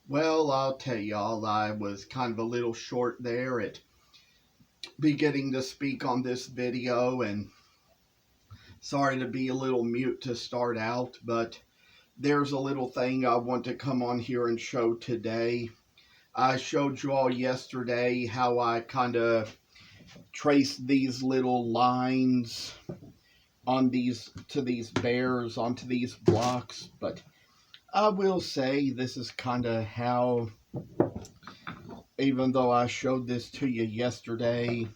Well, I'll tell y'all, I was kind of a little short there at beginning to speak on this video, and sorry to be a little mute to start out, but there's a little thing I want to come on here and show today. I showed you all yesterday how I kind of traced these little lines on these bears onto these blocks, but I will say this is kind of how, even though I showed this to you yesterday,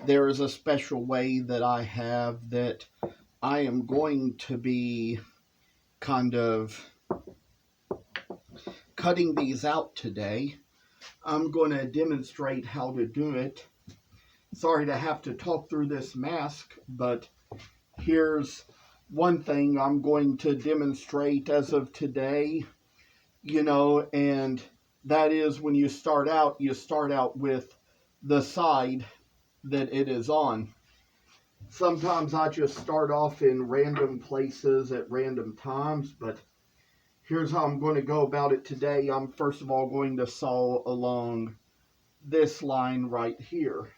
there is a special way that I have that I am going to be kind of cutting these out today. I'm going to demonstrate how to do it. Sorry to have to talk through this mask, but here's one thing I'm going to demonstrate as of today, and that is when you start out with the side that it is on. Sometimes I just start off in random places at random times, but here's how I'm going to go about it today. I'm first of all going to saw along this line right here.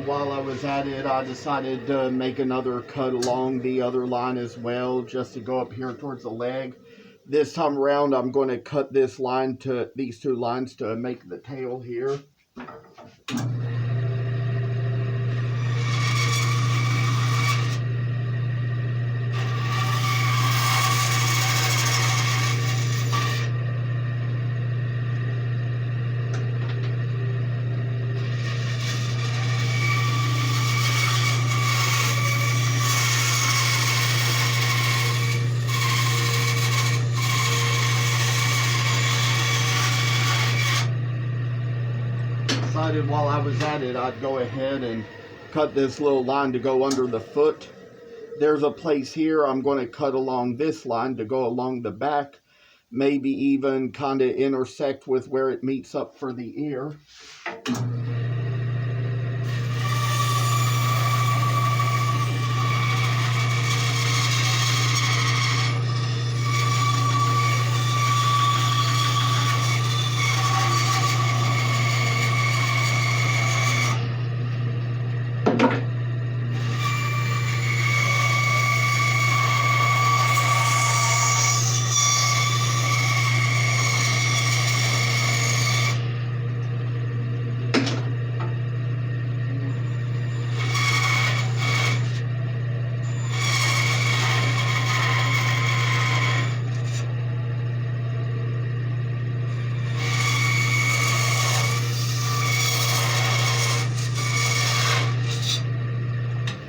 While I was at it, I decided to make another cut along the other line as well, just to go up here towards the leg. This time around, I'm going to cut these two lines to make the tail here. Decided while I was at it, I'd go ahead and cut this little line to go under the foot. There's a place here I'm going to cut along this line to go along the back, maybe even kind of intersect with where it meets up for the ear.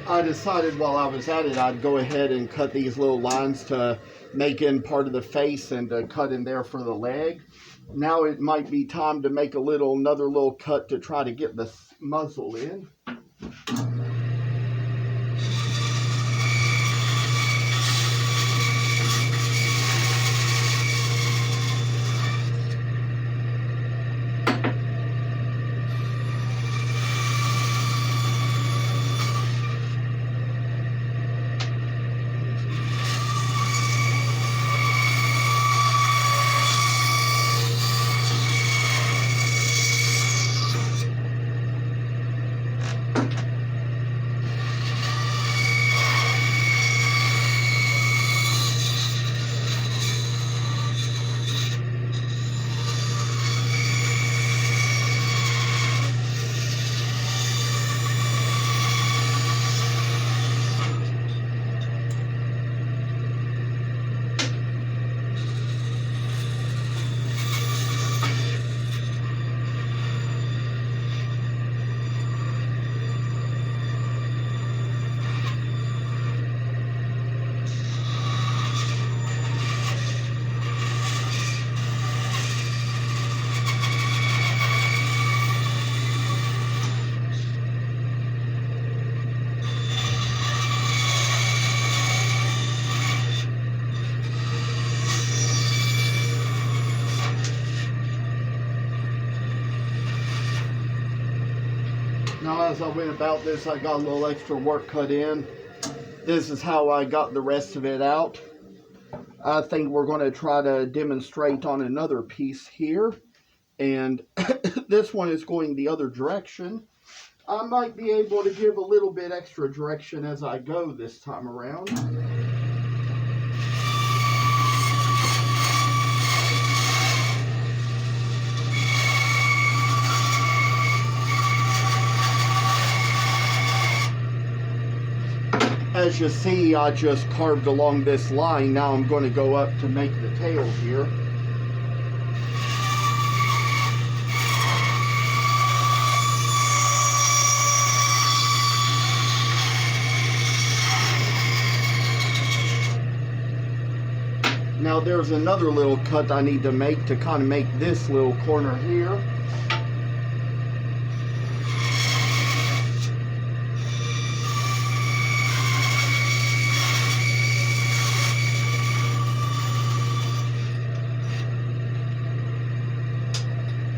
I decided while I was at it, I'd go ahead and cut these little lines to make in part of the face and to cut in there for the leg. Now it might be time to make another little cut to try to get the muzzle in. as I went about this, I got a little extra work cut in. This is how I got the rest of it out. I think we're going to try to demonstrate on another piece here. And this one is going the other direction. I might be able to give a little bit extra direction as I go this time around. As you see, I just carved along this line. Now I'm going to go up to make the tail here. Now there's another little cut I need to make to kind of make this little corner here.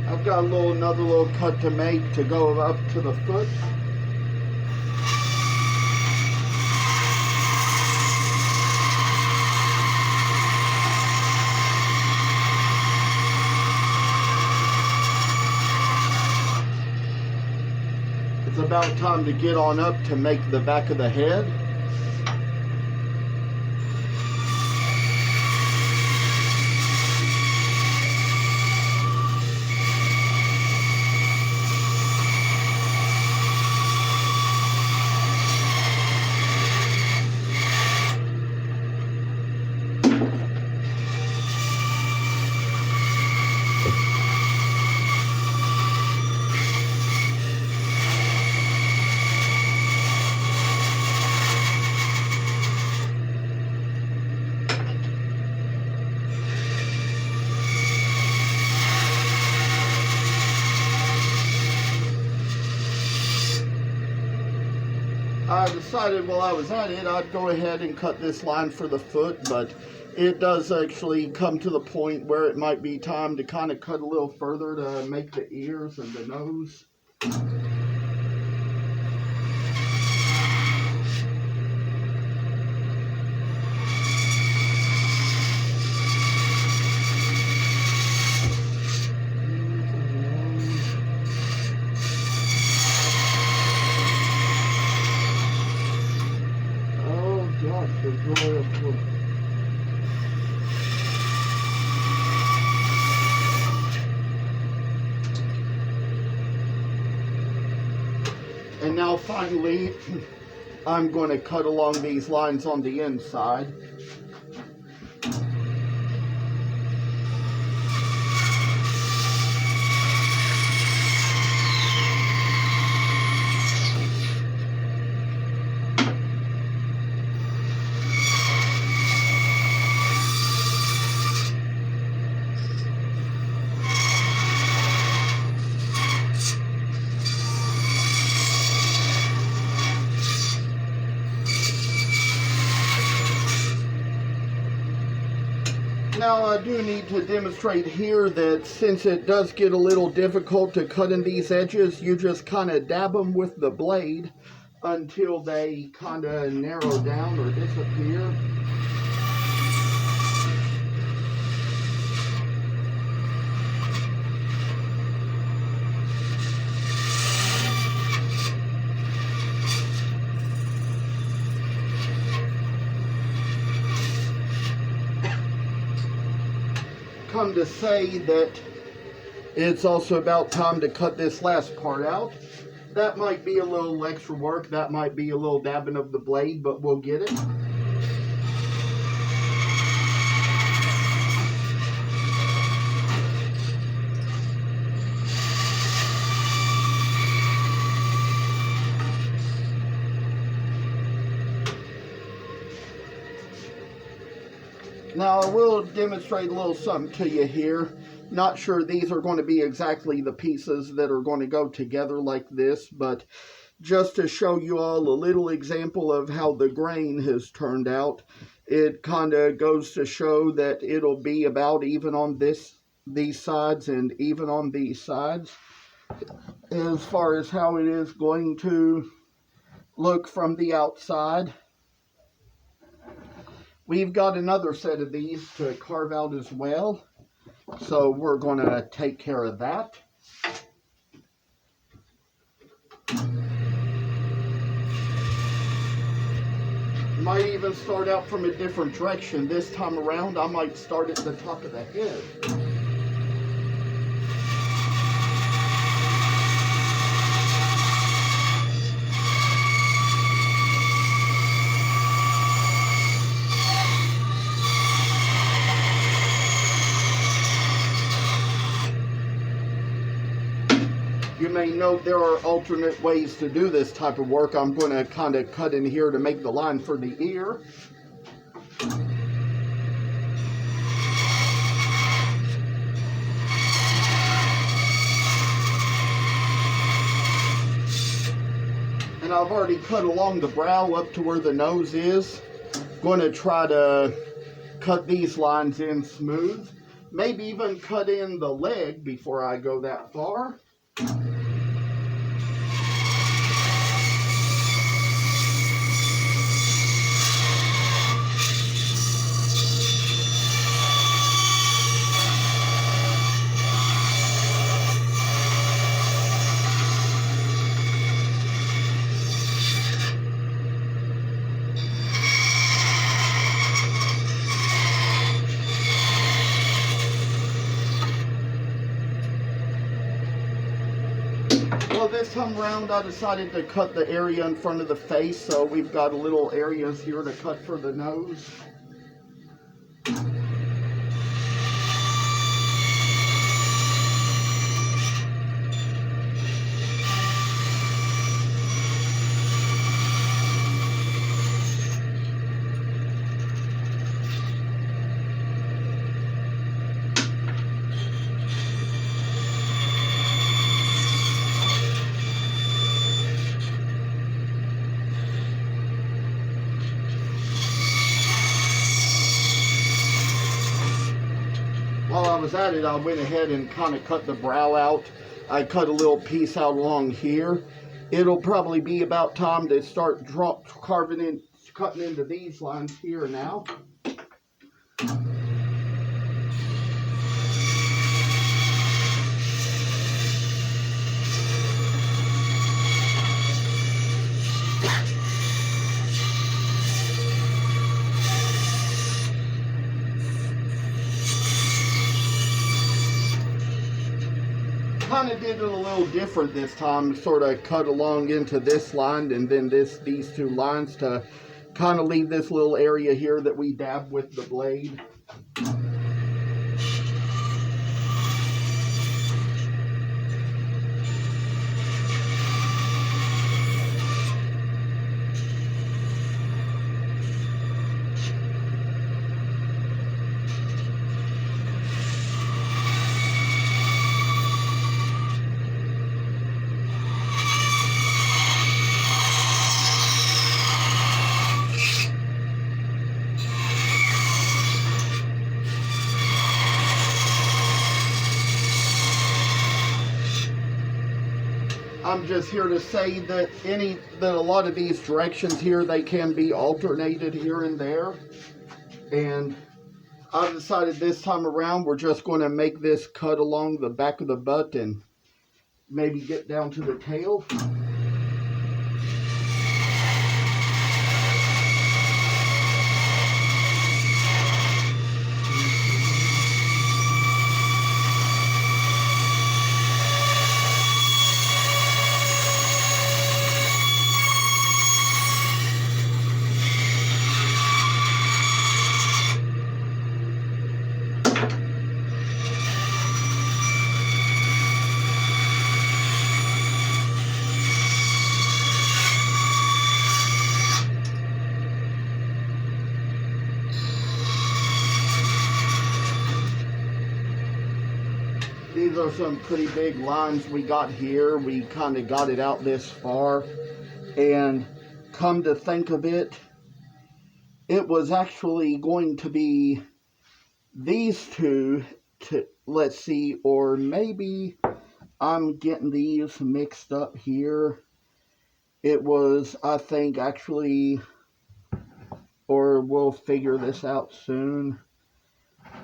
I've got another little cut to make to go up to the foot. It's about time to get on up to make the back of the head. I decided while I was at it, I'd go ahead and cut this line for the foot, but it does actually come to the point where it might be time to kind of cut a little further to make the ears and the nose. The joy of work. And now finally, I'm going to cut along these lines on the inside. Now I do need to demonstrate here that since it does get a little difficult to cut in these edges, you just kind of dab them with the blade until they kind of narrow down or disappear. Come to say that it's also about time to cut this last part out. That might be a little extra work, that might be a little dabbing of the blade, but we'll get it. Now I will demonstrate a little something to you here. Not sure these are going to be exactly the pieces that are going to go together like this, but just to show you all a little example of how the grain has turned out, it kind of goes to show that it'll be about even on these sides and even on these sides. as far as how it is going to look from the outside. We've got another set of these to carve out as well, so we're going to take care of that. Might even start out from a different direction. This time around, I might start at the top of the head. You may note there are alternate ways to do this type of work. I'm going to kind of cut in here to make the line for the ear. And I've already cut along the brow up to where the nose is. Going to try to cut these lines in smooth. Maybe even cut in the leg before I go that far. Well, this time around I decided to cut the area in front of the face, so we've got little areas here to cut for the nose. While I was at it, I went ahead and kind of cut the brow out. I cut a little piece out along here. It'll probably be about time to start cutting into these lines here now. Kind of did it a little different this time, sort of cut along into this line and then these two lines to kind of leave this little area here that we dab with the blade. I'm just here to say that a lot of these directions here, they can be alternated here and there. And I've decided this time around we're just going to make this cut along the back of the butt and maybe get down to the tail. These are some pretty big lines we got here. We kind of got it out this far, and come to think of it, it was actually going to be these two, let's see, or maybe I'm getting these mixed up here. It was, I think, actually, or we'll figure this out soon.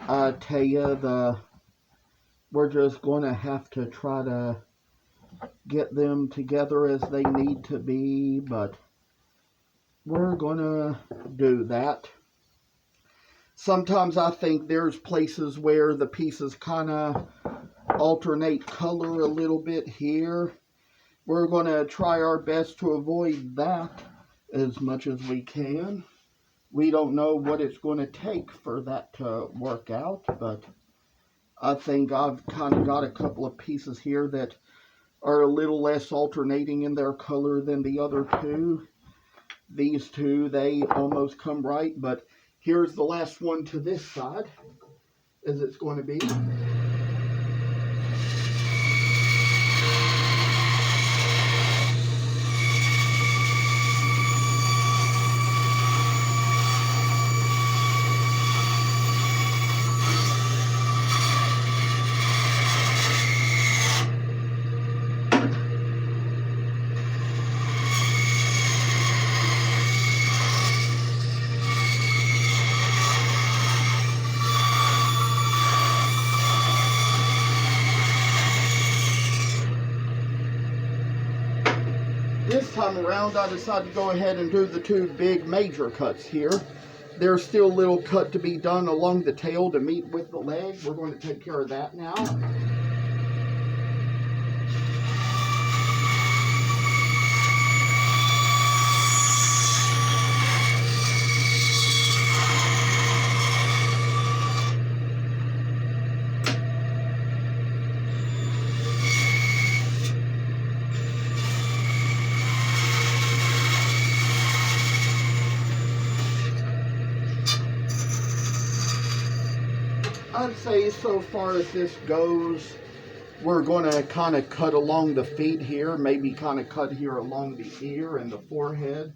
I tell you, we're just going to have to try to get them together as they need to be, but we're going to do that. Sometimes I think there's places where the pieces kind of alternate color a little bit here. We're going to try our best to avoid that as much as we can. We don't know what it's going to take for that to work out, but I think I've kind of got a couple of pieces here that are a little less alternating in their color than the other two. These two, they almost come right, but here's the last one to this side, as it's going to be. This time around, I decided to go ahead and do the two big major cuts here. There's still a little cut to be done along the tail to meet with the leg. We're going to take care of that now. I'd say so far as this goes, we're going to kind of cut along the feet here, maybe kind of cut here along the ear and the forehead.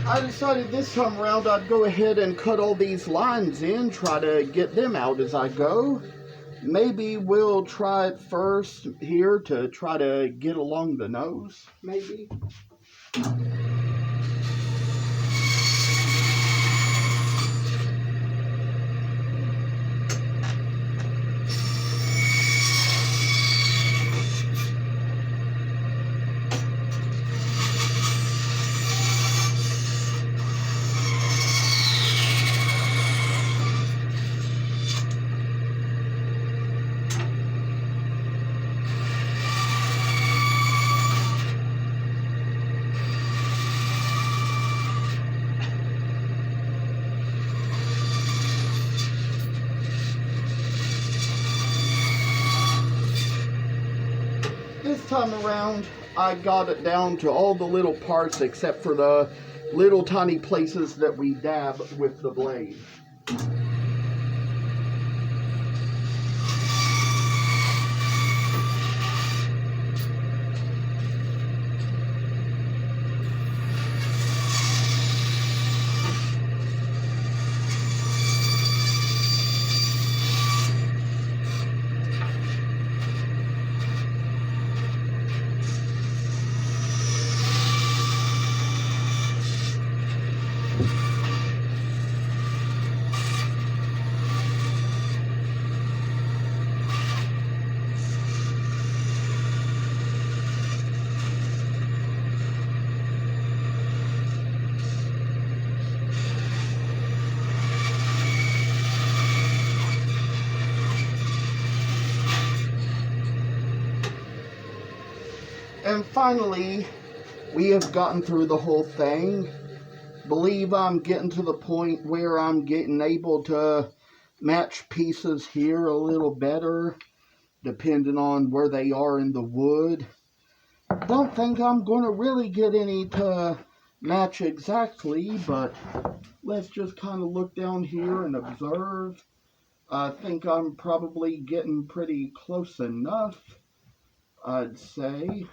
I decided this time around I'd go ahead and cut all these lines in, try to get them out as I go. Maybe we'll try it first here to try to get along the nose, maybe. This time around, I got it down to all the little parts except for the little tiny places that we dab with the blade. And finally, we have gotten through the whole thing. Believe I'm getting to the point where I'm getting able to match pieces here a little better, depending on where they are in the wood. Don't think I'm going to really get any to match exactly, but let's just kind of look down here and observe. I think I'm probably getting pretty close enough, I'd say.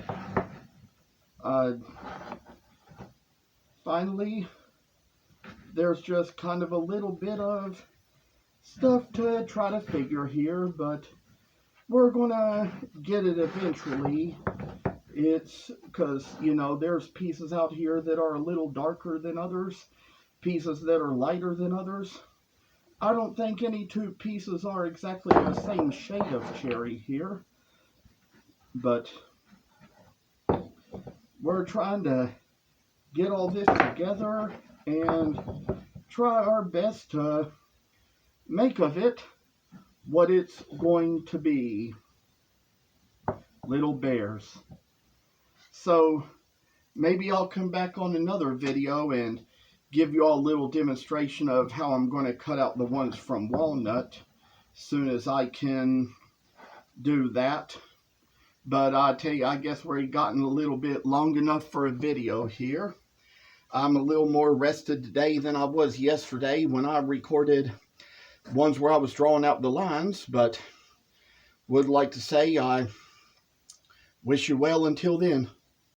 Finally, there's just kind of a little bit of stuff to try to figure here, but we're gonna get it eventually. It's because, you know, there's pieces out here that are a little darker than others, pieces that are lighter than others. I don't think any two pieces are exactly the same shade of cherry here, but we're trying to get all this together and try our best to make of it what it's going to be. Little bears. So maybe I'll come back on another video and give you all a little demonstration of how I'm going to cut out the ones from walnut as soon as I can do that. But I tell you, I guess we've gotten a little bit long enough for a video here. I'm a little more rested today than I was yesterday when I recorded ones where I was drawing out the lines, but would like to say I wish you well until then.